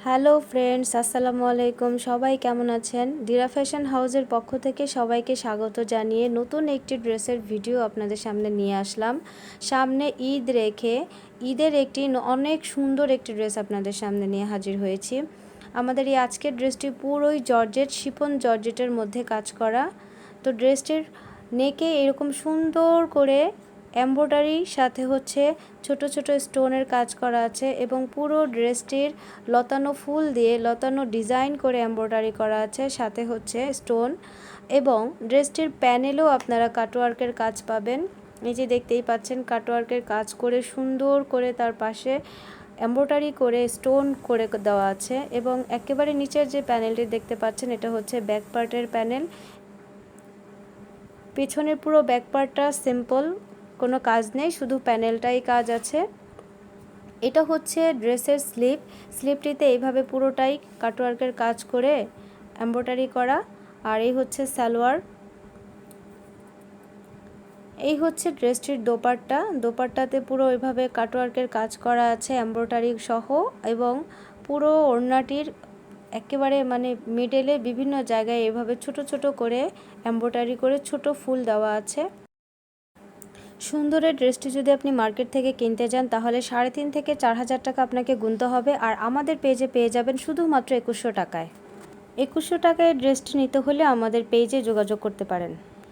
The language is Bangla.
হ্যালো ফ্রেন্ডস, আসসালামু আলাইকুম। সবাই কেমন আছেন? দিরা ফ্যাশন হাউসের পক্ষ থেকে সবাইকে স্বাগত জানিয়ে নতুন একটি ড্রেসের ভিডিও আপনাদের সামনে নিয়ে আসলাম। সামনে ঈদ রেখে ঈদের অনেক সুন্দর একটি ড্রেস আপনাদের সামনে নিয়ে হাজির হয়েছি। আমাদের এই আজকের ড্রেসটি পুরোই জর্জেট, শিফন জর্জেটের মধ্যে কাজ করা। তো ড্রেসটির নেকে এরকম সুন্দর করে এমব্রয়ডারির সাথে ছোট ছোট স্টোনের কাজ করা আছে এবং পুরো ড্রেসটির লতানো ফুল দিয়ে লতানো ডিজাইন করে এমব্রয়ডারি করা আছে, সাথে স্টোন। এবং ড্রেসটির প্যানেলেও আপনারা কাটওয়ার্কের কাজ পাবেন। এই যে দেখতেই পাচ্ছেন, কাটওয়ার্কের কাজ করে সুন্দর করে তার পাশে এমব্রয়ডারি করে স্টোন করে দেওয়া আছে। এবং একেবারে নিচের যে প্যানেলটি দেখতে পাচ্ছেন, এটা হচ্ছে ব্যাক পার্টের প্যানেল। পিছনের পুরো ব্যাক পার্টটা সিম্পল, কোনো কাজ নেই, শুধু প্যানেলটাই কাজ আছে। এটা হচ্ছে ড্রেসের স্লিপটিতে এইভাবে পুরোটাই কাটওয়ার্কের কাজ করে এমব্রয়ডারি করা। আর এই হচ্ছে সালোয়ার। এই হচ্ছে ড্রেসটির দোপাট্টাতে পুরো এইভাবে কাটওয়ার্কের কাজ করা আছে এমব্রয়ডারি সহ। এবং পুরো ওড়নাটির একেবারে মিডলে বিভিন্ন জায়গায় এভাবে ছোট ছোট করে এমব্রয়ডারি করে ছোট ফুল দেওয়া আছে। সুন্দরের ড্রেসটি যদি আপনি মার্কেট থেকে কিনতে যান তাহলে 3.5 থেকে 4,000 টাকা আপনাকে গুনতে হবে। আর আমাদের পেজে পেয়ে যাবেন শুধুমাত্র 2100 টাকায়। 2100 টাকায় ড্রেসটি নিতে হলে আমাদের পেজে যোগাযোগ করতে পারেন।